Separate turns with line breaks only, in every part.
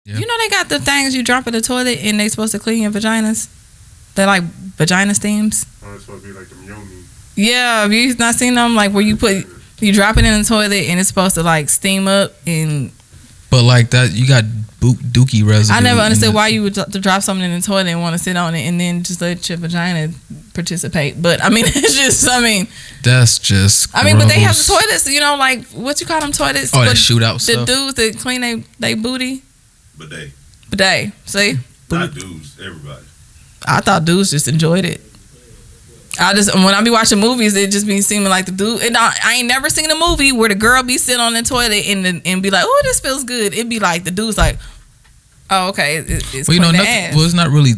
Yeah.
You know they got the things you drop in the toilet and they supposed to clean your vaginas. They're like vagina steams.
Oh, it's supposed to be like them yoni.
Yeah, have you not seen them? Like where you drop it in the toilet and it's supposed to like steam up and.
But like that, you got dookie residue.
I never understood why you would drop something in the toilet and want to sit on it and then just let your vagina participate. But I mean, it's just,
that's just.
I mean, but they have the toilets, you know, like what you call them toilets?
Oh, that shootout stuff.
The dudes that clean they booty. Bidet. See,
not dudes, everybody.
I thought dudes just enjoyed it. When I be watching movies, it just be seeming like the dude. And I ain't never seen a movie where the girl be sitting on the toilet and be like, "Oh, this feels good." It'd be like the dude's like, "Oh, okay, it's
well, you know, nothing.
Ass.
Well, it's not really.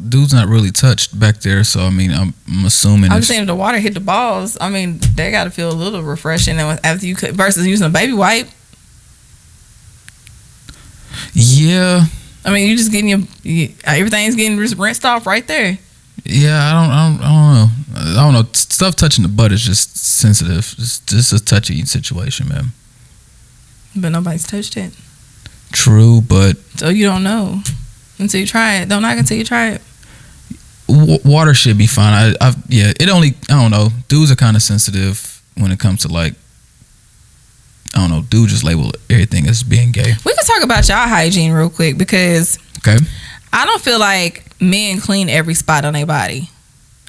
Dude's not really touched back there, so I mean, I'm assuming.
I'm saying if the water hit the balls, I mean, they got to feel a little refreshing after you versus using a baby wipe.
Yeah.
I mean, you just getting everything's getting rinsed off right there.
Yeah, I don't know. Stuff touching the butt is just sensitive. It's just a touchy situation, man.
But nobody's touched it.
True, but
so you don't know until you try it. Don't knock until you try it.
Water should be fine. I don't know. Dudes are kind of sensitive when it comes to like. I don't know. Dudes just label everything as being gay.
We can talk about y'all hygiene real quick because I don't feel like men clean every spot on their body.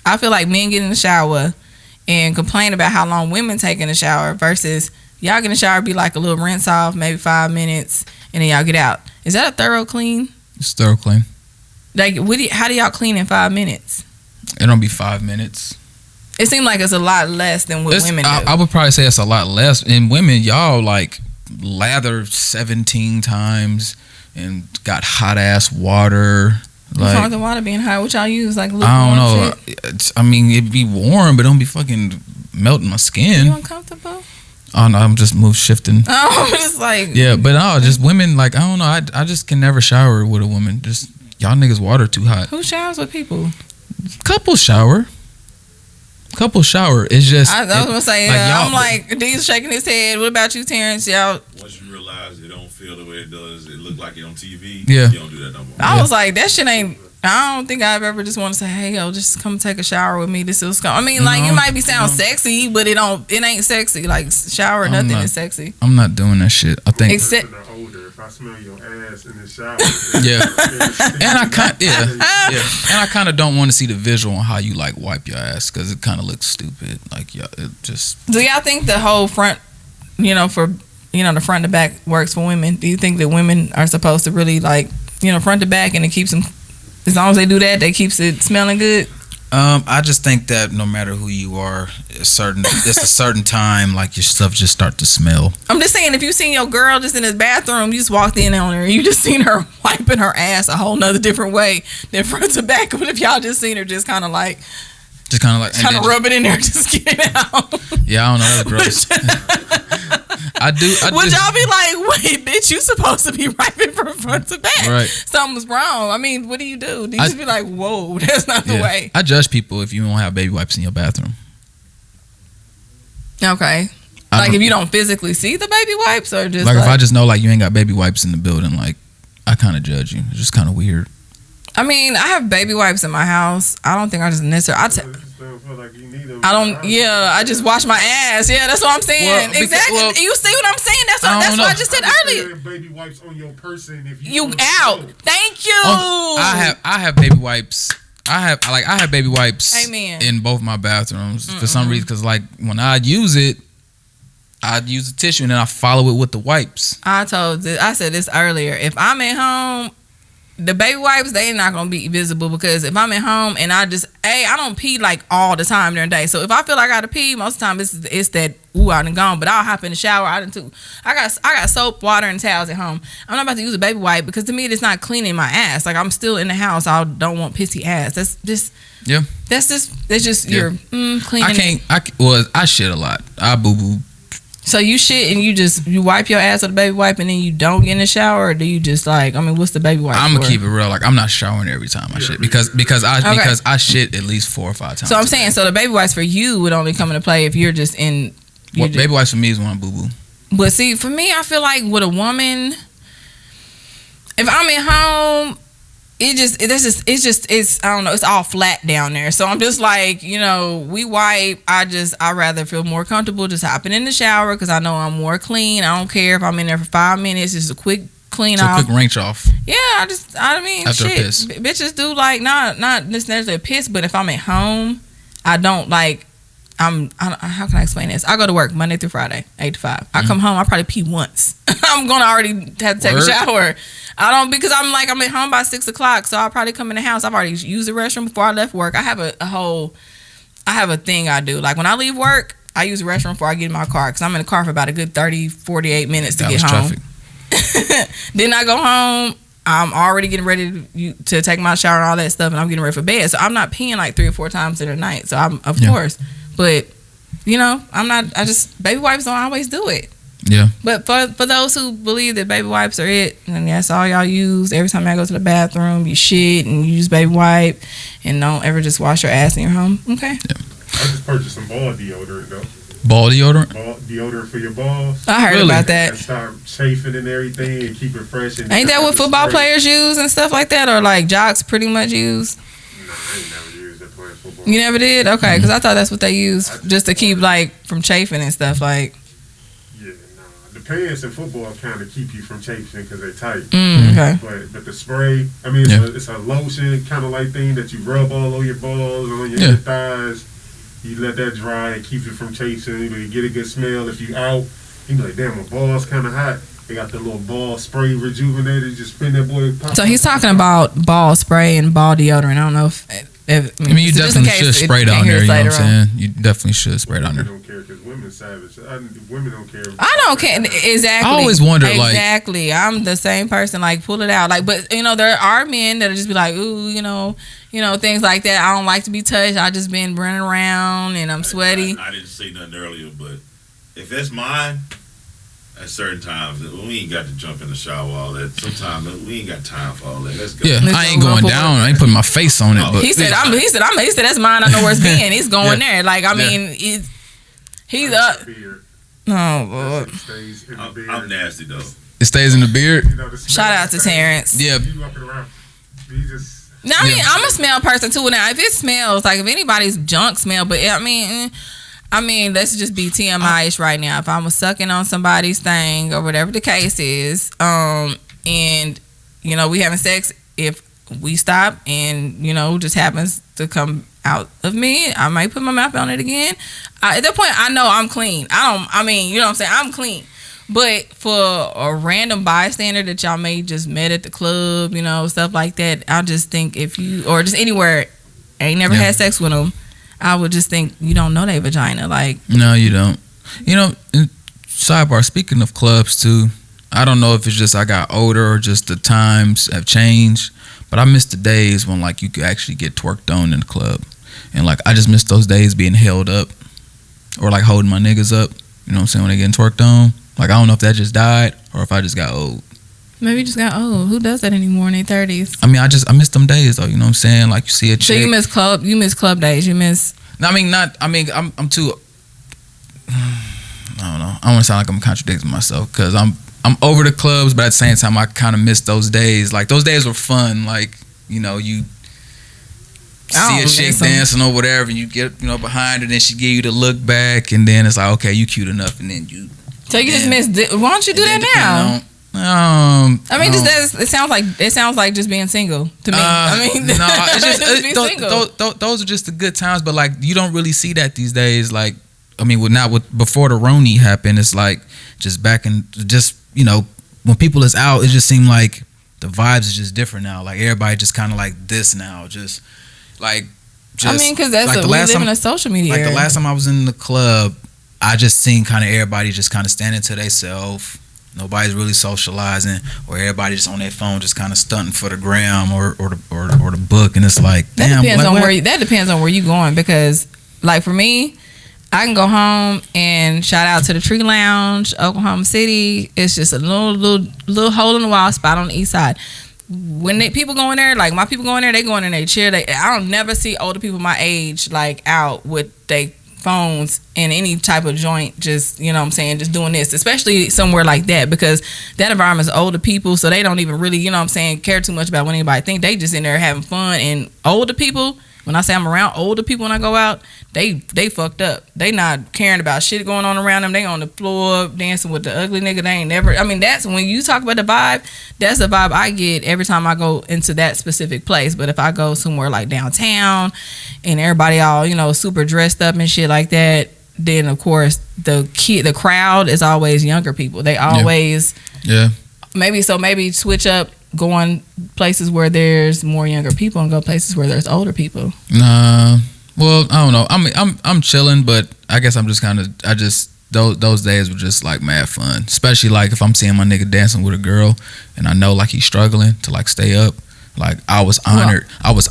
I feel like men get in the shower and complain about how long women take in the shower versus y'all get in the shower, be like a little rinse off, maybe 5 minutes, and then y'all get out. Is that a thorough clean?
It's thorough clean.
Like, how do y'all clean in 5 minutes?
It don't be 5 minutes.
It seems like it's a lot less than what women do.
I would probably say it's a lot less. And women, y'all like lather 17 times and got hot ass water.
What's wrong with the water being hot? What y'all use? Like
I don't know. I mean, it'd be warm, but don't be fucking melting my skin.
Are you uncomfortable?
Oh no, I'm just shifting.
Oh, just like
yeah, but no, just women. Like I don't know. I just can never shower with a woman. Just y'all niggas water too hot.
Who showers with people?
Couple shower. It's just.
I was gonna say. Like, I'm like D's shaking his head. What about you, Terrence? Y'all.
Once you realize it don't feel the way it does, it look like it on TV.
Yeah.
You don't do that no more.
I was like, that shit ain't. I don't think I've ever just want to say, hey, yo, just come take a shower with me. This is. I mean, like, it might be sound sexy, but it ain't sexy. Like shower, nothing is sexy.
I'm not doing that shit. I think.
Except.
If I smell your ass in the shower.
Yeah. And I kind of don't want to see the visual on how you like wipe your ass because it kind of looks stupid. Like yeah, it just.
Do y'all think the whole front, the front to back works for women? Do you think that women are supposed to really like, front to back and it keeps them, as long as they do that, they keeps it smelling good?
I just think that no matter who you are, it's a certain time, like your stuff just start to smell.
I'm just saying, if you seen your girl just in this bathroom, you just walked in on her, and you just seen her wiping her ass a whole nother different way than front to back. But if y'all just seen her just kind of rub it in there, just get it out.
Yeah, I don't know. That's gross.
Would y'all be like, wait, bitch, you supposed to be wiping from front to back?
Right.
Something's wrong. I mean, what do you do? Do you just be like, whoa, that's not the way?
I judge people if you don't have baby wipes in your bathroom.
Okay. Like if you don't physically see the baby wipes, or just
like if I just know like you ain't got baby wipes in the building, like I kind of judge you. It's just kind of weird.
I mean, I have baby wipes in my house. I don't think I just necessarily. I just wash my ass. Yeah, that's what I'm saying. Well, exactly. You see what I'm saying? That's what I just said earlier.
Baby wipes on your person if
you out. Thank you.
I have baby wipes. I have baby wipes in both my bathrooms for some reason, because like when I use it, I'd use the tissue and then I follow it with the wipes.
I said this earlier. If I'm at home, the baby wipes, they not gonna be visible, because if I'm at home and I don't pee like all the time during the day. So if I feel like I gotta pee, most of the time it's that I done gone. But I'll hop in the shower. I got soap, water, and towels at home. I'm not about to use a baby wipe because to me it's not cleaning my ass. Like I'm still in the house. I don't want pissy ass. That's just your cleaning.
I shit a lot. I boo boo.
So you shit and you wipe your ass with a baby wipe and then you don't get in the shower, or do you just what's the baby wipe?
I'm gonna keep it real. Like I'm not showering every time I shit because I shit at least 4 or 5 times.
So I'm saying, so the baby wipes for you would only come into play if you're just in.
Baby wipes for me is when I boo boo.
But see, for me, I feel like with a woman, If I'm at home, it's I don't know, it's all flat down there. So I'm just like, we wipe. I rather feel more comfortable just hopping in the shower because I know I'm more clean. I don't care if I'm in there for 5 minutes. Just a quick clean off.
Quick rinse off.
Yeah, I mean,
after
shit.
a piss.
Bitches do like not necessarily a piss, but if I'm at home, I don't like. How can I explain this? I go to work Monday through Friday, 8 to 5. I come home, I probably pee once. I'm gonna already have to take a shower. I don't, because I'm at home by 6 o'clock, so I'll probably come in the house. I've already used the restroom before I left work. I have a thing I do. Like when I leave work, I use the restroom before I get in my car because I'm in the car for about a good 30, 48 minutes to get home. Traffic. Then I go home. I'm already getting ready to take my shower and all that stuff, and I'm getting ready for bed. So I'm not peeing like 3 or 4 times in a night. So I'm, of course. But, I'm not, baby wipes don't always do it.
Yeah.
But for those who believe that baby wipes are it, and that's all y'all use, every time I go to the bathroom, you shit and you use baby wipe, and don't ever just wash your ass in your home. Okay.
Yeah. I just purchased some ball deodorant, though.
Ball deodorant?
Ball deodorant for your balls.
I heard about that.
And start chafing and everything and keep it fresh. And
ain't that what football players use and stuff like that? Or like jocks pretty much use?
No, I ain't never used it playing football.
You never did? Okay, because I thought that's what they use just to keep like from chafing and stuff like.
Yeah, no. The pants in football kind of keep you from chafing because they're tight.
Okay.
But the spray, I mean, it's a lotion kind of like thing that you rub all over your balls and on your thighs. You let that dry and keeps it from chafing. You get a good smell. If you out, you be like, damn, my balls kind of hot. They got the little ball spray rejuvenator. Just spin that boy.
So he's talking about ball spray and ball deodorant. I don't know if
you definitely should spray down there. You know what I'm saying? You definitely should spray down there.
Women don't care because women savage. Women don't care.
I don't care. Exactly.
I always wondered,
exactly. I'm the same person. Like, pull it out. Like, but there are men that'll just be like, ooh, things like that. I don't like to be touched. I just been running around and I'm sweaty.
I didn't say nothing earlier, but if that's mine, at certain times, we ain't got to jump in the shower all that. Sometimes we ain't got time for all that. Let's go.
Yeah, I ain't going down. I ain't putting my face on it. But
he said, that's mine. I know where it's been. He's going there. Like, I mean, he's up. Oh, Lord.
I'm nasty though.
It stays in the beard.
Shout out to Terrence.
Yeah.
No, I mean, I'm a smell person too. Now, if it smells like if anybody's junk smell, but I mean, let's just be TMI-ish right now. If I'm sucking on somebody's thing or whatever the case is, and we having sex, if we stop and just happens to come out of me, I might put my mouth on it again. At that point, I know I'm clean. You know what I'm saying? I'm clean. But for a random bystander that y'all may just met at the club, stuff like that, I just think if you, or just anywhere, ain't never had sex with them, I would just think you don't know their vagina. Like,
no, you don't. Sidebar, speaking of clubs too, I don't know if it's just I got older or just the times have changed, but I miss the days when like you could actually get twerked on in the club. And like I just miss those days being held up or like holding my niggas up. You know what I'm saying? When they getting twerked on. Like I don't know if that just died or if I just got old.
Maybe you just got old. Who does that anymore in their 30s?
I mean, I miss them days though. You know what I'm saying? Like you see a chick.
So you miss club days. You miss.
No, I'm too. I don't know. I don't want to sound like I'm contradicting myself because I'm over the clubs, but at the same time I kind of miss those days. Like those days were fun. Like you see a chick dancing or whatever, and you get behind her, and then she give you the look back, and then it's like, okay, you cute enough, and then you.
So you just miss. Why don't you do that now? It sounds like just being single to me.
No, it's just those are just the good times. But like, you don't really see that these days. Like, before the Roni happened, it's like just back in when people is out, it just seemed like the vibes is just different now. Like everybody just kind of like this now, because
that's we live in a social media.
Like the last time I was in the club, I just seen kind of everybody just kind of standing to themselves. Nobody's really socializing, or everybody just on their phone, just kind of stunting for the gram or the book, and it's like, damn.
That depends on where you going, because, like for me, I can go home and shout out to the Tree Lounge, Oklahoma City. It's just a little hole in the wall spot on the east side. When people go in there, like my people go in there, they go in their chair. I don't never see older people my age like out with they phones in any type of joint, just, you know what I'm saying, just doing this, especially somewhere like that, because that environment is older people, so they don't even really, you know what I'm saying, care too much about what anybody think. They just in there having fun. And older people, when I say I'm around older people when I go out, they fucked up. They not caring about shit going on around them. They on the floor dancing with the ugly nigga. They ain't never. I mean, that's when you talk about the vibe. That's the vibe I get every time I go into that specific place. But if I go somewhere like downtown and everybody all, you know, super dressed up and shit like that, then of course the crowd is always younger people. They always maybe switch up, going places where there's more younger people and go places where there's older people.
Nah, well, I don't know. I mean, I'm chilling, but I guess I'm just kind of, those days were just like mad fun. Especially like if I'm seeing my nigga dancing with a girl and I know like he's struggling to like stay up. Like I was honored. I was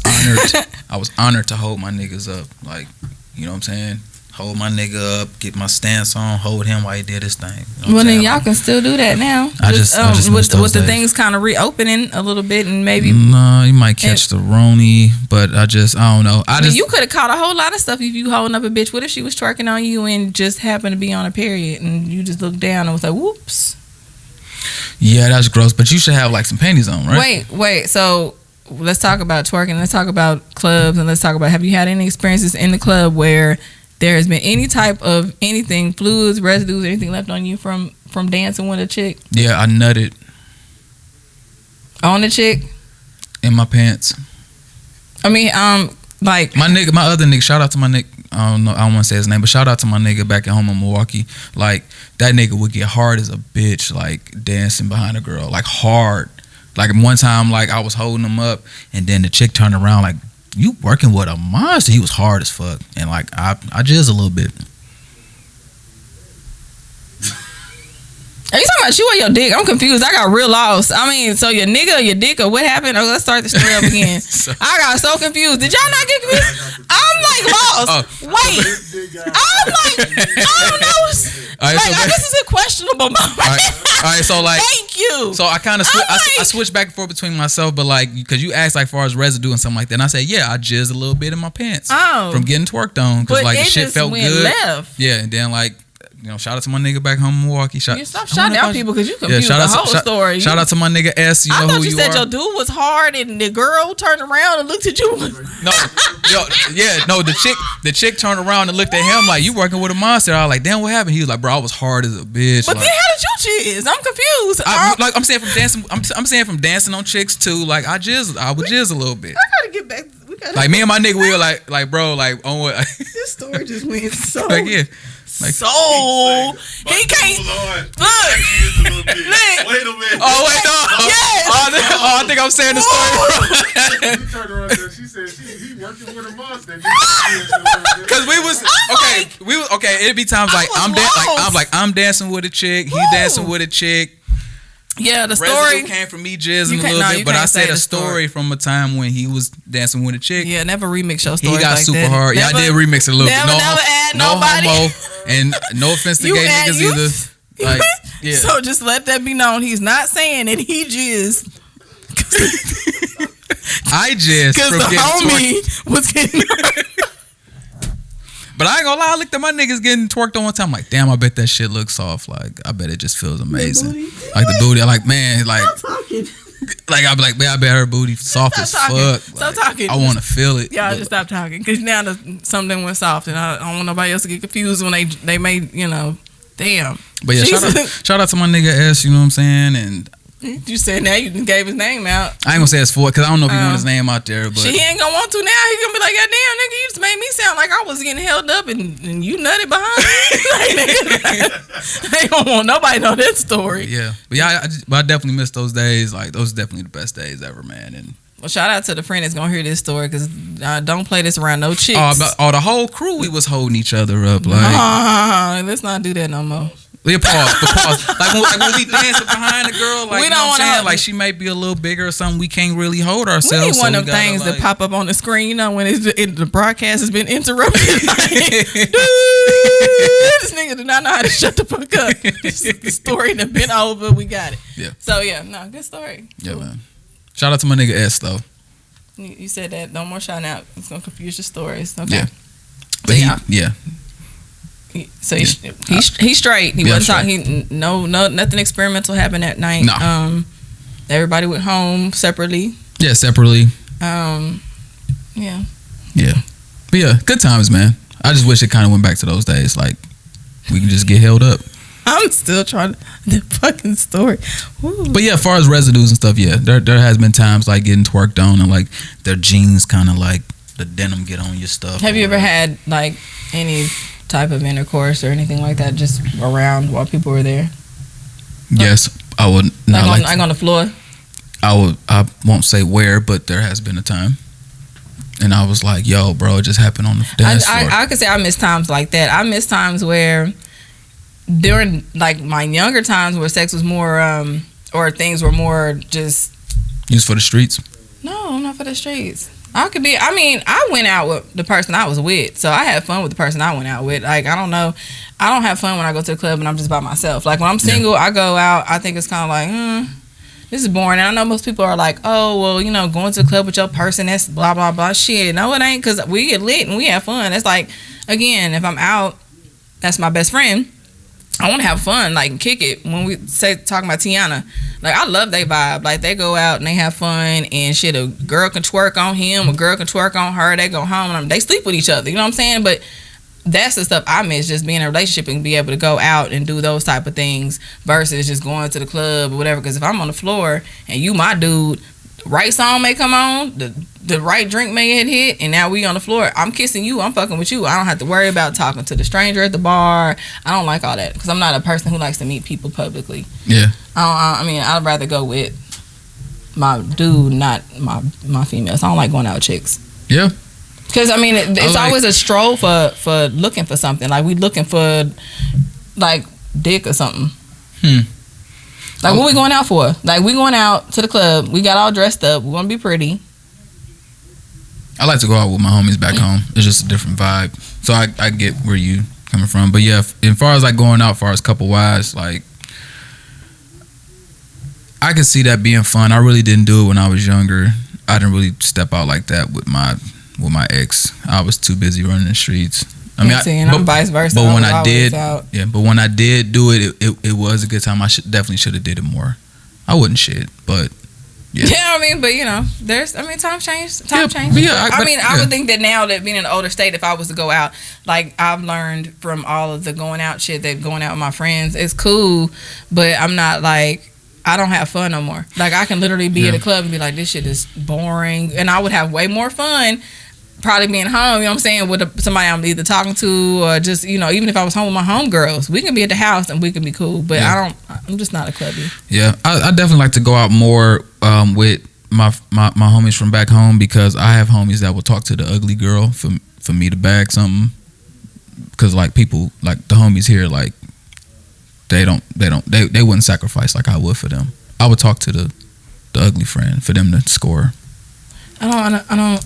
honored to hold my niggas up. Like, you know what I'm saying? Hold my nigga up, get my stance on, hold him while he did his thing. You know
well, then y'all can still do that now.
I just
with the things kind of reopening a little bit, and maybe
you might catch the Roni, but I don't know. I mean,
you could have caught a whole lot of stuff if you holding up a bitch. What if she was twerking on you and just happened to be on a period, and you just looked down and was like, "Whoops."
Yeah, that's gross. But you should have like some panties on, right?
Wait. So let's talk about twerking. Let's talk about clubs, and let's talk about, have you had any experiences in the club where there has been any type of anything, fluids, residues, anything left on you from dancing with a chick?
Yeah, I nutted.
On the chick?
In my pants.
I mean, like
my other nigga, shout out to my nigga, I don't want to say his name, but shout out to my nigga back at home in Milwaukee. Like, that nigga would get hard as a bitch, like, dancing behind a girl. Like, hard. Like, one time, like, I was holding him up, and then the chick turned around, like, you working with a monster. He was hard as fuck. And like I jizz a little bit.
Are you talking about you or your dick? I'm confused. I got real lost. I mean, so your nigga or your dick or what happened? Oh, let's start the story up again. I got so confused. Did y'all not get confused? I'm like lost. Wait. I'm like, I don't know.
Right, so
this is a questionable moment.
All right, so like,
thank you.
So I kind of I switched back and forth between myself, but like, because you asked like far as residue and something like that, and I said, yeah, I jizzed a little bit in my pants from getting twerked on, because like the shit felt good.
Left.
Yeah, and then like, you know, shout out to my nigga back home in Milwaukee.
Stop shouting out people because you confused the whole story.
Shout out to my nigga S. You know who you are. I thought you said
your dude was hard and the girl turned around and looked at you.
The chick turned around and looked at him like, you working with a monster. I was like, damn, what happened? He was like, bro, I was hard as a bitch.
But
like,
then how did you jizz? I'm confused.
I'm saying from dancing. I'm saying from dancing on chicks too. Like I would jizz a little bit.
I gotta get back.
Like me and my nigga, we were like bro, like on what?
This story just went so.
Like yeah. Like,
so he can't look.
Wait a minute.
Oh wait, no.
Yes.
I think I'm saying the story.
She turned around and she said he working with a monster.
Cause we was okay. It'd be times like I'm dancing with a chick. He dancing with a chick.
Yeah, the story
residue came from me jizzing a little bit, but I said a story from a time when he was dancing with a chick.
Yeah, never remix your story.
He got
like
super
that.
hard.
Never,
yeah, I did remix it a little bit.
Never add nobody.
Homo, and no offense to gay niggas either. Like, yeah.
So just let that be known. He's not saying that he jizzed.
I jizzed
because the homie was getting hurt.
But I ain't gonna lie, I looked at my niggas getting twerked on one time. Like, damn, I bet that shit looks soft. Like, I bet it just feels amazing. Like the booty, like man, like, like I be like, man, I bet her booty soft as fuck.
Stop talking.
I want to feel it.
Y'all just stop talking, because now something went soft, and I don't want nobody else to get confused when they made, you know, damn.
But yeah, shout out to my nigga S. You know what I'm saying? And
you said now you gave his name out.
I ain't gonna say it's for it, because I don't know if he want his name out there. But
he ain't gonna want to now. He gonna be like, God damn, nigga, you just made me sound like I was getting held up and you nutted behind me. They don't want nobody to know that story.
Yeah, but yeah, I definitely miss those days. Like, those are definitely the best days ever, man. And
well, shout out to the friend that's gonna hear this story, because don't play this around no chicks.
The whole crew, we was holding each other up. Like,
let's not do that no more.
Yeah, pause. Like when we dancing behind a girl, like,
we
you know
don't
what I'm saying? Like, she might be a little bigger or something. We can't really hold ourselves.
We need one of them things that pop up on the screen, you know, when the broadcast has been interrupted. Like, dude, this nigga do not know how to shut the fuck up. The story done been over. We got it. Yeah. So yeah, no, good story.
Yeah, cool. Man. Shout out to my nigga S though.
You said that. No more shouting out. It's gonna confuse your stories. Okay.
Yeah. But
So he's straight. He wasn't talking. No, nothing experimental happened that night.
No.
Everybody went home separately.
Yeah, separately.
Yeah.
Yeah. But yeah, good times, man. I just wish it kind of went back to those days. Like, we can just get held up.
I'm still trying the fucking story. Woo.
But yeah, as far as residues and stuff, yeah, there has been times like getting twerked on and like their jeans kind of like the denim get on your stuff.
Have you ever had like any type of intercourse or anything like that just around while people were there?
Yes, I would.
Like on the floor?
I won't say where, but there has been a time. And I was like, yo, bro, it just happened on the dance floor.
I could say I miss times like that. I miss times where during like my younger times where sex was more or things were more just
used for the streets.
No, not for the streets. I went out with the person I was with, so I had fun with the person I went out with. Like, I don't know, I don't have fun when I go to the club and I'm just by myself. Like when I'm single, I go out, I think it's kind of like this is boring. And I know most people are like, oh, well, you know, going to the club with your person, that's blah blah blah shit. No, it ain't, because we get lit and we have fun. It's like, again, if I'm out, that's my best friend, I want to have fun, like, kick it. When we talking about Tiana, like, I love they vibe. Like, they go out and they have fun and shit. A girl can twerk on him, a girl can twerk on her. They go home and they sleep with each other. You know what I'm saying? But that's the stuff I miss, just being in a relationship and be able to go out and do those type of things versus just going to the club or whatever. Because if I'm on the floor and you my dude, right song may come on, the right drink may get hit, and now we on the floor. I'm kissing you, I'm fucking with you. I don't have to worry about talking to the stranger at the bar. I don't like all that because I'm not a person who likes to meet people publicly.
Yeah.
I'd rather go with my dude, not my females. I don't like going out with chicks.
Yeah.
Because it's always a stroll for looking for something. Like we looking for like dick or something. Like, what we going out for? Like, we going out to the club. We got all dressed up. We want to be pretty.
I like to go out with my homies back home. It's just a different vibe. So I get where you coming from. But yeah, as far as like going out, as far as couple wise, like, I could see that being fun. I really didn't do it when I was younger. I didn't really step out like that with my ex. I was too busy running the streets.
I'm vice versa.
But when I did do it, it was a good time. I definitely should have did it more. I wouldn't shit, but yeah.
Yeah, but you know, times change. Times change. Yeah, I would think that now that being in an older state, if I was to go out, like I've learned from all of the going out shit, that going out with my friends is cool, but I'm not like, I don't have fun no more. Like I can literally be at a club and be like, this shit is boring, and I would have way more fun probably being home, you know what I'm saying, with somebody I'm either talking to or just, you know, even if I was home with my homegirls, we can be at the house and we can be cool, but I'm just not a clubby. Yeah,
I definitely like to go out more with my homies from back home, because I have homies that will talk to the ugly girl for me to bag something, because like people, like the homies here, like they wouldn't sacrifice like I would for them. I would talk to the ugly friend for them to score.
I don't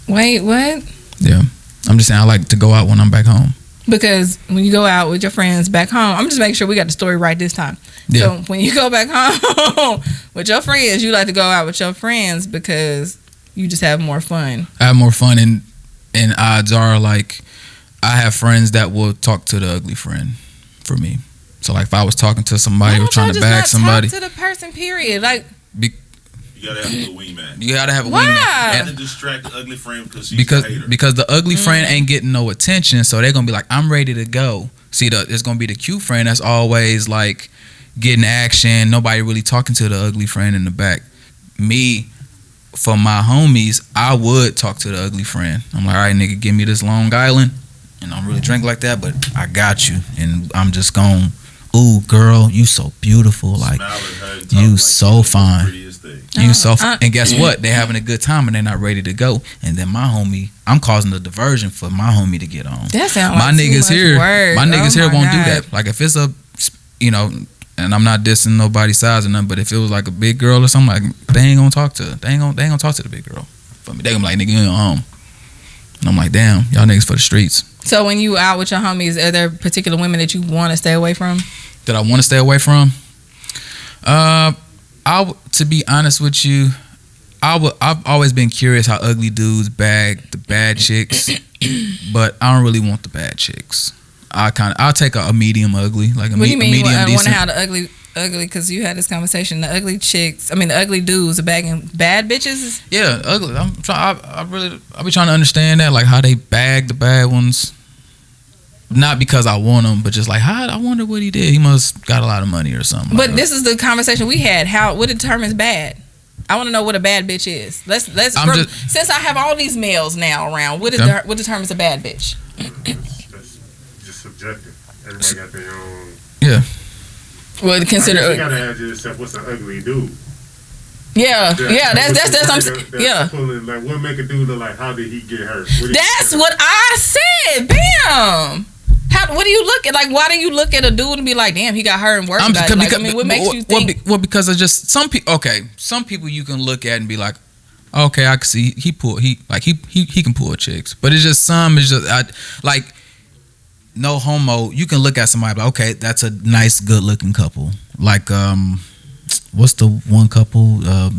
Wait, what?
Yeah. I'm just saying I like to go out when I'm back home.
Because when you go out with your friends back home, I'm just making sure we got the story right this time. Yeah. So when you go back home with your friends, you like to go out with your friends because you just have more fun.
I have more fun, and odds are, like, I have friends that will talk to the ugly friend for me. So like if I was talking to somebody or trying to bag somebody.
Talk to the person, period. Like,
you gotta have a wingman.
You gotta have a
wingman.
And to distract the ugly friend because she's a hater.
Because the ugly friend ain't getting no attention, so they're gonna be like, I'm ready to go. See, there's gonna be the cute friend that's always like getting action. Nobody really talking to the ugly friend in the back. Me, for my homies, I would talk to the ugly friend. I'm like, all right, nigga, give me this Long Island, and I don't really drink like that, but I got you, and I'm just going, ooh, girl, you so beautiful, like you so fine. You so and guess what? They're having a good time and they're not ready to go. And then my homie, I'm causing a diversion for my homie to get on.
That sounds
my
like
niggas
too
here.
much work.
My niggas here won't do that. Like if it's a, you know, and I'm not dissing nobody's size or nothing, but if it was like a big girl or something, like they ain't gonna talk to. They ain't gonna talk to the big girl for me. They gonna be like, nigga, you ain't home. And I'm like, damn, y'all niggas for the streets.
So when you out with your homies, are there particular women that you want to stay away from?
That I want to stay away from? To be honest with you, I've always been curious how ugly dudes bag the bad chicks, but I don't really want the bad chicks. I'll take a medium ugly, like a,
what do you mean?
medium
I
decent.
wonder how the ugly because you had this conversation. The ugly chicks, the ugly dudes are bagging bad bitches.
Yeah, ugly. I be trying to understand that, like how they bag the bad ones. Not because I want him, but just like, I wonder what he did. He must got a lot of money or something.
But this is the conversation we had. What determines bad? I want to know what a bad bitch is. Since I have all these males now around, what determines a bad bitch?
That's just subjective. Everybody got their own.
Yeah.
Well, consider.
You gotta ask yourself, what's an ugly dude?
Yeah. That's yeah.
Pulling, like, what make a dude look like? How did he get hurt?
That's what I said. Bam. What do you look at? Like, why do you look at a dude and be like, damn, he got hurt and worried about it? Like, what makes you think?
Well, because of just some people. Okay, some people you can look at and be like, okay, I can see he can pull chicks, but it's just some. It's just like no homo. You can look at somebody like, okay, that's a nice, good looking couple. Like what's the one couple that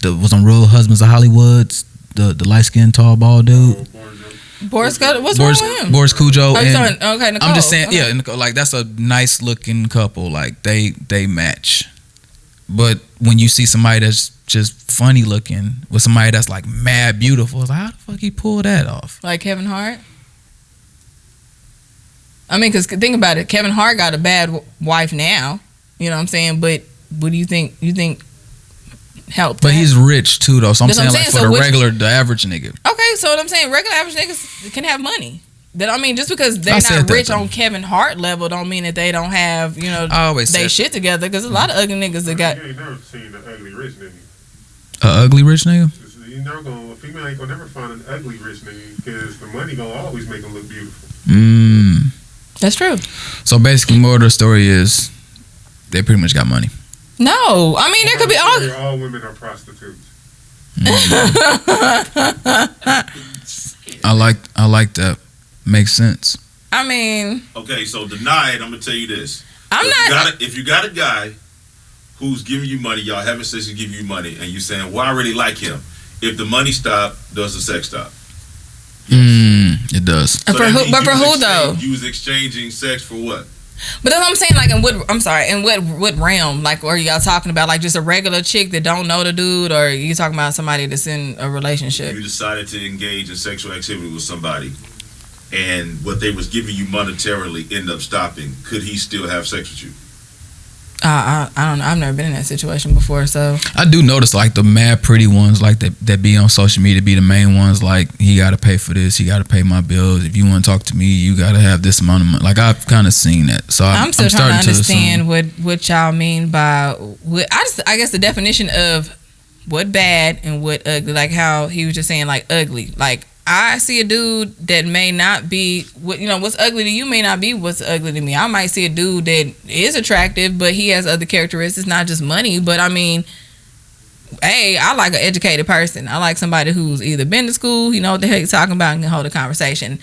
was on Real Husbands of Hollywood? The light skinned tall bald dude.
What's wrong with him?
Boris Cujo.
Okay, Nicole.
I'm just saying, yeah, Nicole, like that's a nice looking couple. Like they match. But when you see somebody that's just funny looking with somebody that's like mad beautiful, it's like, how the fuck he pull that off?
Like Kevin Hart? Because think about it. Kevin Hart got a bad wife now. You know what I'm saying? But what do you think? You think help?
But he's rich too, though. So I'm saying, like, for the average nigga.
Okay, so what I'm saying, regular average niggas can have money. Just because they're not rich on Kevin Hart level, don't mean that they don't have, they shit together. Because a lot of ugly niggas that got.
You ain't never seen an ugly rich nigga.
An ugly rich nigga?
A female ain't gonna never find an ugly rich nigga because the money gonna always make them look beautiful.
That's true.
So basically, more of the story is they pretty much got money.
No, there could be
all women are prostitutes.
I like that. Makes sense.
Okay, so deny it. I'm gonna tell you this. If you got a guy who's giving you money, y'all having sex and give you money, and you saying, well, I really like him. If the money stop, does the sex stop?
It does.
So
for who though?
You was exchanging sex for what?
But that's what I'm saying, like, in what realm? Like, are y'all talking about, like, just a regular chick that don't know the dude, or are you talking about somebody that's in a relationship?
You decided to engage in sexual activity with somebody, and what they was giving you monetarily ended up stopping. Could he still have sex with you?
I don't know. I've never been in that situation before, so
I do notice, like, the mad pretty ones, like that be on social media, be the main ones. Like, he got to pay for this, he got to pay my bills. If you want to talk to me, you got to have this amount of money. Like, I've kind of seen that. So
I'm still trying to understand what y'all mean by. I guess the definition of what bad and what ugly. Like how he was just saying, like, ugly. Like, I see a dude that may not be what's ugly to you may not be what's ugly to me. I might see a dude that is attractive, but he has other characteristics, not just money. But I like an educated person. I like somebody who's either been to school, what the heck he's talking about, and can hold a conversation.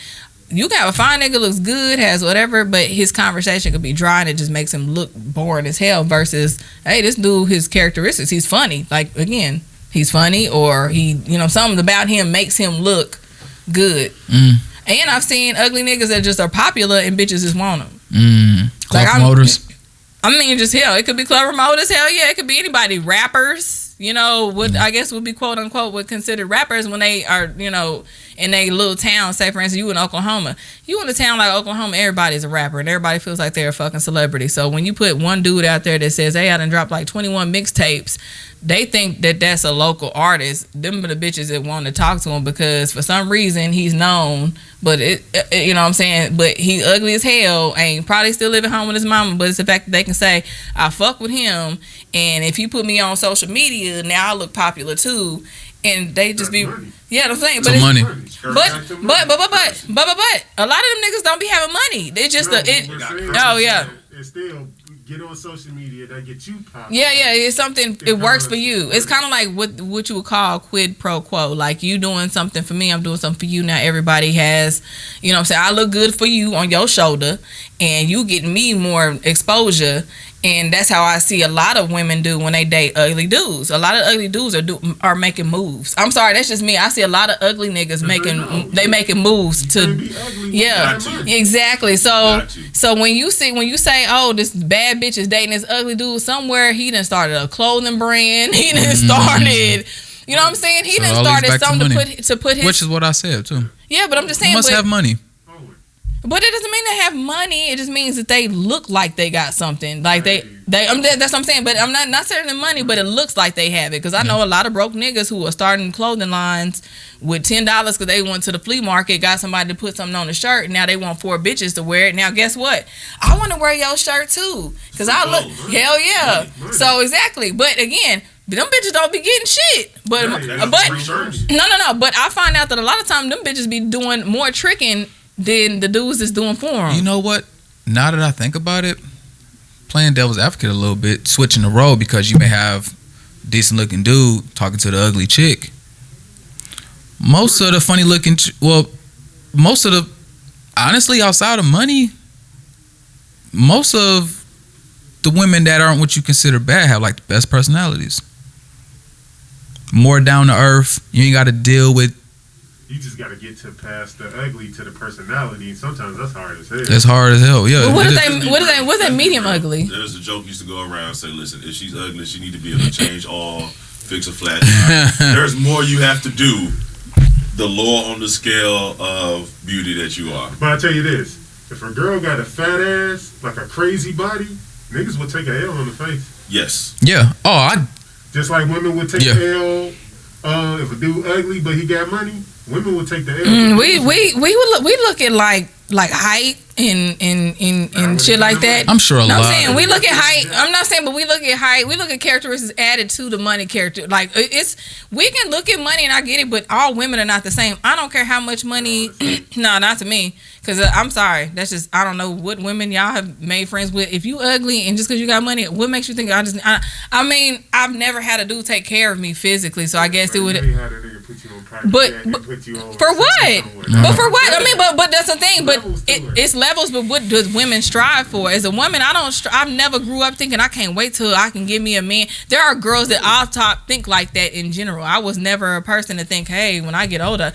You can have a fine nigga, looks good, has whatever, but his conversation could be dry and it just makes him look boring as hell. Versus, hey, this dude, his characteristics, he's funny. Like, again, he's funny, or he, something about him makes him look good. And I've seen ugly niggas that just are popular and bitches just want them.
Clever Motors.
Just hell. It could be Clever Motors. Hell yeah, it could be anybody. Rappers, I guess would be quote unquote would consider rappers when they are, in a little town. Say for instance, you in Oklahoma. You in a town like Oklahoma, everybody's a rapper and everybody feels like they're a fucking celebrity. So when you put one dude out there that says, hey, I done dropped like 21 mixtapes, they think that that's a local artist. Them are the bitches that want to talk to him because for some reason he's known, but what I'm saying? But he ugly as hell, ain't probably still living home with his mama, but it's the fact that they can say, I fuck with him, and if you put me on social media, now I look popular too. And they just be, yeah, I'm saying, but
money.
But a lot of them niggas don't be having money. They just
It's still get on social media that get you popular.
Yeah, it's something. It works for you. It's kind of like what you would call quid pro quo. Like you doing something for me, I'm doing something for you. Now everybody has, what I'm saying. I look good for you on your shoulder, and you getting me more exposure. And that's how I see a lot of women do when they date ugly dudes. A lot of ugly dudes are making moves. I'm sorry, that's just me. I see a lot of ugly niggas making moves to, yeah, exactly. So when you say, oh, this bad bitch is dating this ugly dude somewhere, he done started a clothing brand. He done started, you know what I'm saying? He done started something to put his,
which is what I said too.
Yeah, but I'm just saying,
you must have money.
But it doesn't mean they have money. It just means that they look like they got something. Like that's what I'm saying. But I'm not saying money, but it looks like they have it. Because I know a lot of broke niggas who are starting clothing lines with $10 because they went to the flea market, got somebody to put something on the shirt, and now they want 4 bitches to wear it. Now guess what? I want to wear your shirt too, because I look hell yeah. So exactly. But again, them bitches don't be getting shit. But no. But I find out that a lot of times them bitches be doing more tricking than the dudes is doing for them.
You know what? Now that I think about it, playing devil's advocate a little bit, switching the role, because you may have decent looking dude talking to the ugly chick. Most of the funny looking, honestly, outside of money, most of the women that aren't what you consider bad have like the best personalities. More down to earth. You ain't got to deal with.
You just got to get past the ugly to the personality. And sometimes that's hard as hell.
It's hard as hell, yeah.
Well, what's that medium ugly?
There's a joke used to go around, say, listen, if she's ugly, she need to be able to change all, fix a flat tire. There's more you have to do, the lower on the scale of beauty that you are.
But I tell you this, if a girl got a fat ass, like a crazy body, niggas would take a L on the face.
Yes.
Yeah.
Just like women would take a L if a dude ugly but he got money. Women would take the L.
We look at like height and shit like that.
I'm sure a lot.
I'm saying we look at height. I'm not saying, but we look at height. We look at characteristics added to the money character. Like we can look at money, and I get it, but all women are not the same. I don't care how much money. No, not to me. Because I'm sorry, that's just, I don't know what women y'all have made friends with. If you ugly and just because you got money, what makes you think I mean, I've never had a dude take care of me physically, so I guess it would. But for what? But for what? I mean, but that's the thing. But it's levels. But what does women strive for? As a woman, I've never grew up thinking I can't wait till I can give me a man. There are girls that off top think like that in general. I was never a person to think, hey, when I get older.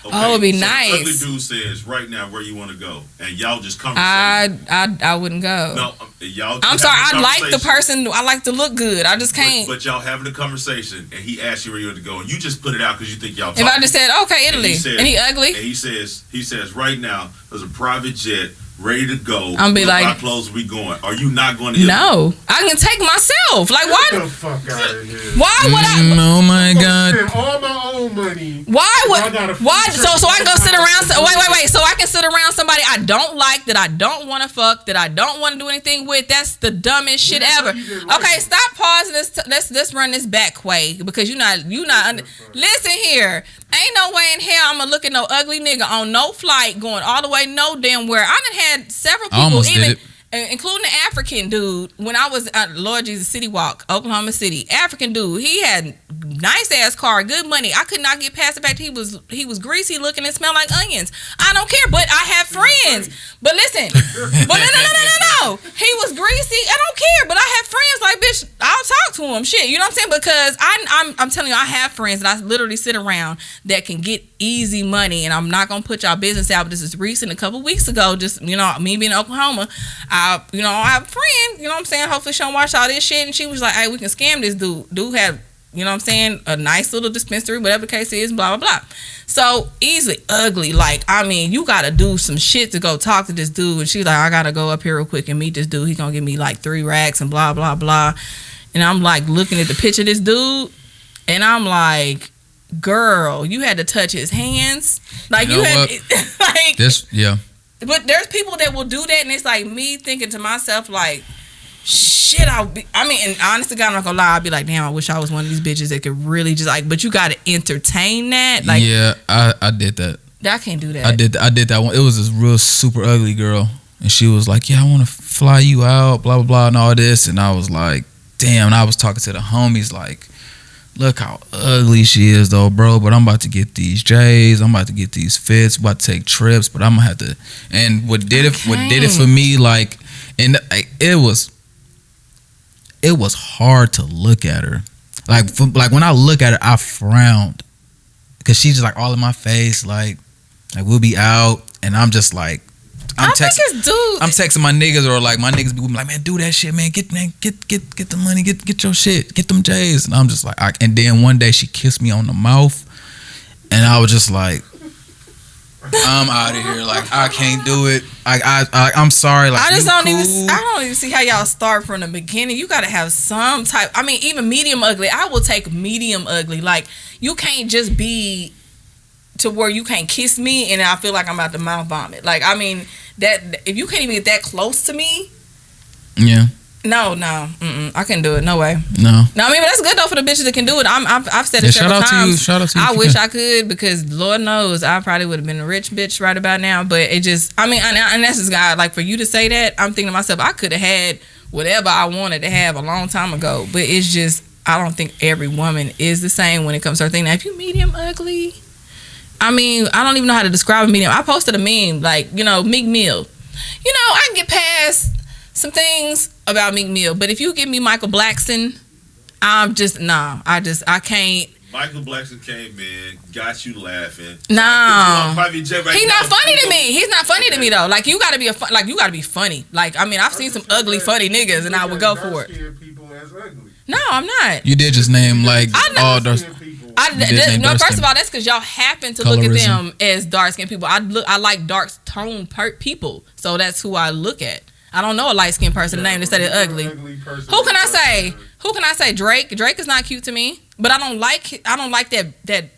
Okay, it'd be nice.
Ugly dude says right now where you want to go, and y'all just conversate.
I wouldn't go.
No, y'all.
I'm sorry. I like the person. I like to look good. I just can't.
But y'all having a conversation, and he asked you where you want to go, and you just put it out because you think y'all.
If I just said okay, Italy, and he ugly,
and he says right now there's a private jet ready to go.
I'm be like,
how close we going? Are you not going to?
No, I can take myself. Like what?
Get the fuck out of here.
Why would I?
Oh my god!
Spend all my own money.
Why would? Why? So I can go sit around. Wait. So I can sit around somebody I don't like, that I don't want to fuck, that I don't want to do anything with. That's the dumbest shit ever. Okay, stop pausing this. Let's run this back, Quay, because you not. Listen here. Ain't no way in hell I'm gonna look at no ugly nigga on no flight going all the way no damn where. I done had several people, including the African dude, when I was at Lord Jesus City Walk, Oklahoma City. African dude, he had nice ass car, good money. I could not get past the fact he was greasy looking and smelled like onions. I don't care, but I have friends. But listen, but no. He was greasy. I don't care, but I have friends like, bitch, I'll talk to him. Shit, you know what I'm saying? Because I'm telling you, I have friends that I literally sit around that can get easy money, and I'm not gonna put y'all business out, but this is recent, a couple weeks ago, just, me being in Oklahoma, I have a friend, you know what I'm saying, hopefully she don't watch all this shit, and she was like, hey, we can scam this dude. Dude had, you know what I'm saying, a nice little dispensary, whatever the case is, blah, blah, blah. So, easily ugly. Like, I mean, you got to do some shit to go talk to this dude. And she's like, I got to go up here real quick and meet this dude. He going to give me like 3 racks and blah, blah, blah. And I'm like looking at the picture of this dude. And I'm like, girl, you had to touch his hands. Like, you had, like.
This, yeah.
But there's people that will do that. And it's like me thinking to myself, like, shit, and honest to God, I'm not gonna lie, I'll be like, damn, I wish I was one of these bitches that could really just like, but you gotta entertain that. Like,
yeah, I did that.
I can't do that.
I did that one. It was this real super ugly girl, and she was like, yeah, I want to fly you out, blah, blah, blah, and all this. And I was like, damn. And I was talking to the homies like, look how ugly she is though, bro, but I'm about to get these J's, I'm about to get these fits, about to take trips, but I'm gonna have to. And what did it for me, like, and it was it was hard to look at her. Like when I look at her, I frowned because she's just like all in my face. Like we'll be out, and I'm just like, I'm texting my niggas, or like my niggas be like, man, do that shit, man. Get the money, get your shit, get them J's. And I'm just like, and then one day she kissed me on the mouth, and I was just like, I'm out of here. Like I can't do it. I'm sorry. Like
I don't even see how y'all start from the beginning. You gotta have some type. I mean, even medium ugly. I will take medium ugly. Like you can't just be to where you can't kiss me and I feel like I'm about to mouth vomit. Like I mean that if you can't even get that close to me.
Yeah.
No, I couldn't do it. No way.
No.
I mean, but that's good though for the bitches that can do it. I've said it several times.
Shout out to you.
I wish I could because Lord knows I probably would have been a rich bitch right about now. But it just, I mean, and that's just God. Like for you to say that, I'm thinking to myself, I could have had whatever I wanted to have a long time ago. But it's just, I don't think every woman is the same when it comes to her thing. Now, if you medium ugly, I mean, I don't even know how to describe a medium. I posted a meme like, Meek Mill. I can get past some things about Meek Mill, but if you give me Michael Blackson, I'm just I can't.
Michael Blackson came in, got you laughing.
No,
he's
not funny to me. He's not funny to me though. Like you gotta be funny. Like I mean, I've seen some ugly funny niggas, and I would go for it. No, I'm not.
You did just name like all dark.
First of all, that's because y'all happen to look at them as dark skinned people. I like dark toned people, so that's who I look at. I don't know a light skinned person name that said it ugly. Who can I say? Drake. Drake is not cute to me, but I don't like that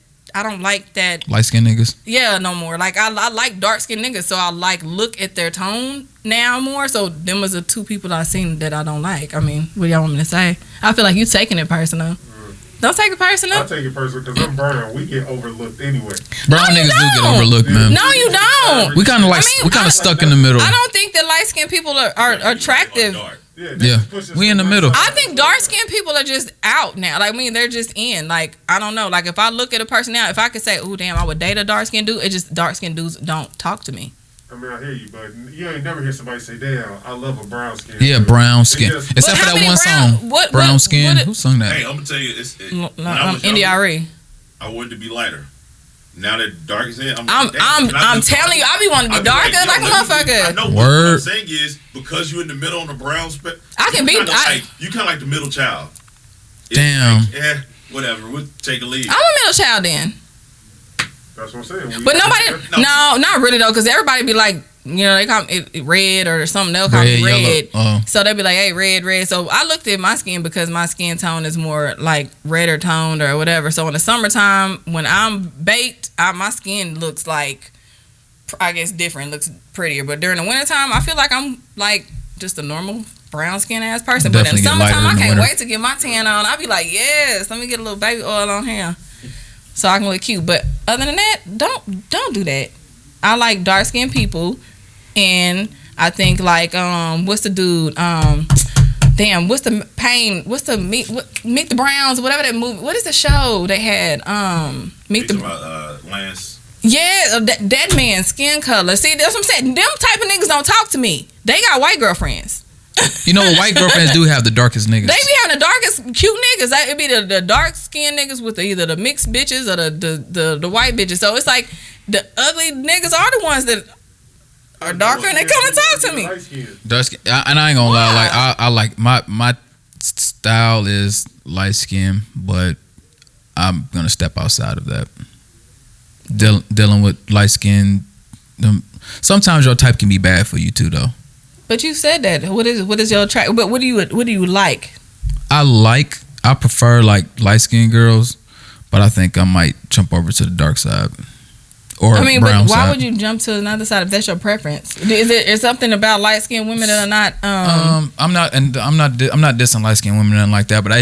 light skinned niggas.
Yeah, no more. Like I like dark skinned niggas, so I look at their tone now more. So them was the two people that I seen that I don't like. I mean, what y'all want me to say? I feel like you taking it personal. Don't take it personal.
I take it personal because I'm brown. We get overlooked anyway.
Brown niggas do get overlooked, man.
No, you don't.
We kind of stuck in the middle.
I don't think that light skinned people are attractive.
Yeah, we in the middle.
I think dark skinned people are just out now. Like, I mean, they're just in. Like, I don't know. Like, if I look at a person now, if I could say, "Oh, damn, I would date a dark skinned dude," it's just dark skinned dudes don't talk to me.
I mean, I hear you, but you ain't never hear somebody say, "Damn, I love a brown skin."
Yeah, brown skin. Except for that one song, "Brown Skin." Who sung that?
Hey, I'm gonna tell you,
NDRE.
I wanted to be lighter. Now that dark is in,
I'm telling you, I be wanting to be darker like a motherfucker.
I know. What I'm saying is because you're in the middle on the brown spectrum.
I can be.
You kind of like the middle child.
Damn.
Like, whatever. We'll take a lead.
I'm a middle child then.
That's what I'm saying.
But nobody, no, not really though, because everybody be like, they call it red or something. They'll call me red. So they'll be like, hey, red. So I looked at my skin because my skin tone is more like redder toned or whatever. So in the summertime, when I'm baked, my skin looks like, I guess different, looks prettier. But during the wintertime, I feel like I'm like just a normal brown skin ass person. But in the summertime, I can't wait to get my tan on. I'll be like, yes, let me get a little baby oil on here. So I can look cute. But other than that, don't do that. I like dark skinned people, and I think like what's the dude? What's the pain? What's the Meet the Browns? Whatever that movie. What is the show they had? Meet the
Lance.
Yeah, that man's skin color. See, that's what I'm saying. Them type of niggas don't talk to me. They got white girlfriends.
You know what? White girlfriends do have the darkest niggas.
They be having the darkest cute niggas. It be the dark skinned niggas with either the mixed bitches or the white bitches. So it's like the ugly niggas are the ones that are darker and they come and talk to me.
Dark skin, and I ain't gonna lie. Like I like my style is light skin, but I'm gonna step outside of that. Dealing with light skin. Sometimes your type can be bad for you too, though.
But you said that. What is your track? But what do you like?
I prefer like light skinned girls, but I think I might jump over to the dark side or brown
but why
side.
would you jump to another side if that's your preference? Is something about light skinned women that are not?
I'm not dissing light skinned women and like that, but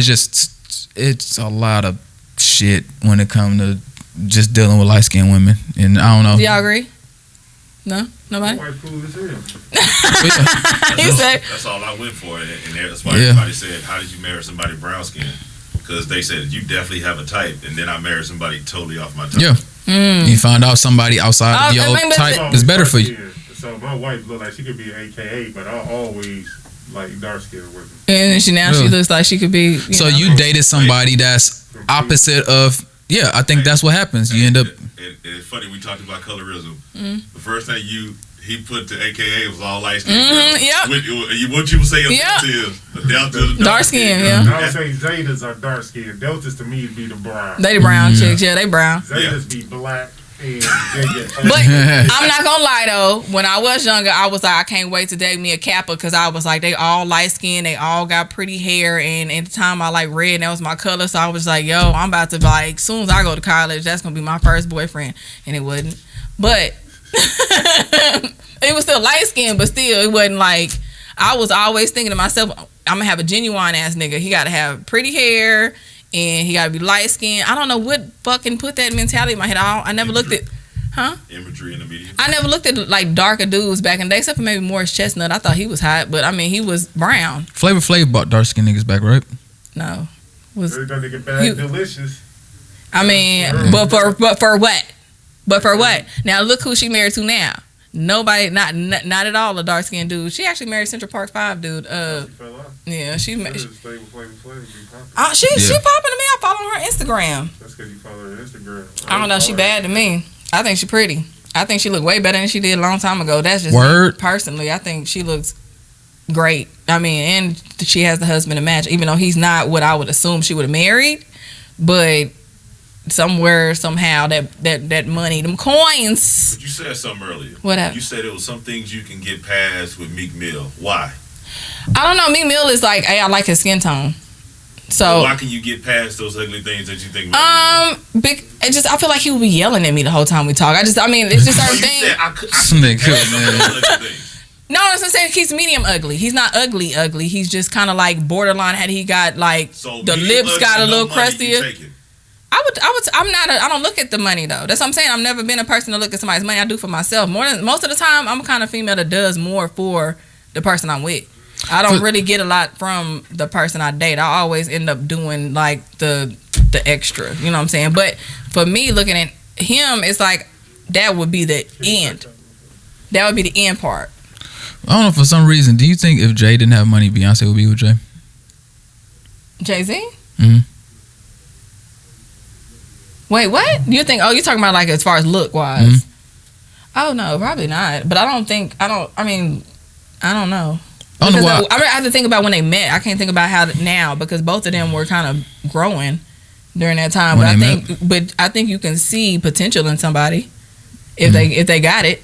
it's a lot of shit when it comes to just dealing with light skinned women, and I don't know.
Do y'all agree? No? Nobody?
That's all I went for. And that's why everybody said, how did you marry somebody brown skin? Because they said, you definitely have a type. And then I married somebody totally off my type.
Yeah. You find out somebody outside of your type is better for you.
So my wife looked like she could be an AKA, but I always like dark skinned women.
And she looks like she could be.
So you dated somebody that's opposite of. Yeah, I think that's what happens. You end up.
It's funny we talked about colorism. The first thing he put to AKA was all light skin.
Yep.
What you were saying? Down to the
dark skin. Yeah.
I would say Zetas are dark skin. Deltas to me be the brown.
They the brown chicks. Yeah, they brown.
Zetas be black.
But I'm not gonna lie though, when I was younger, I was like, I can't wait to date me a Kappa because I was like, they all light skinned, they all got pretty hair, and at the time I like red, and that was my color, so I was like, yo, I'm about to like, as soon as I go to college, that's gonna be my first boyfriend, and it wasn't. But it was still light skinned, but still, it wasn't like. I was always thinking to myself, I'm gonna have a genuine ass nigga. He gotta have pretty hair. And he gotta be light skinned. I don't know what fucking put that mentality in my head. I never looked at,
imagery in the media.
I never looked at like darker dudes back in the day, except for maybe Morris Chestnut. I thought he was hot, but I mean he was brown.
Flavor Flav brought dark skinned niggas back, right?
No,
delicious.
I mean, but for what? But for what? Now look who she married to now. Nobody, not at all a dark skinned dude. She actually married Central Park 5 dude. Yeah, she popping to me. I follow her Instagram.
That's because you follow her Instagram.
I don't know. She bad to me. I think she pretty. I think she look way better than she did a long time ago. That's just
word.
Me, personally. I think she looks great. I mean, and she has the husband to match, even though he's not what I would assume she would have married. But somewhere, somehow, that money, them coins.
But you said something earlier.
What happened?
You said there was some things you can get past with Meek Mill. Why?
I don't know. Meek Mill is like, hey, I like his skin tone. So
why can you get past those ugly things that you think?
I feel like he would be yelling at me the whole time we talk. It's just certain things. No, I'm saying he's medium ugly. He's not ugly. He's just kind of like borderline. Had he got like the lips got a little crustier. I don't look at the money though. That's what I'm saying. I've never been a person to look at somebody's money. I do for myself. Most of the time, I'm a kind of female that does more for the person I'm with. I don't really get a lot from the person I date. I always end up doing like the extra. You know what I'm saying? But for me, looking at him, it's like that would be the end. That would be the end part.
I don't know. For some reason, do you think if Jay didn't have money, Beyonce would be with Jay?
Jay-Z?
Mm-hmm.
Wait, what? You think? Oh, you're talking about like as far as look wise? Mm-hmm. Oh no, probably not. But I don't know. I don't know why. I have to think about when they met. I can't think about how now because both of them were kind of growing during that time. But I think you can see potential in somebody if they got it.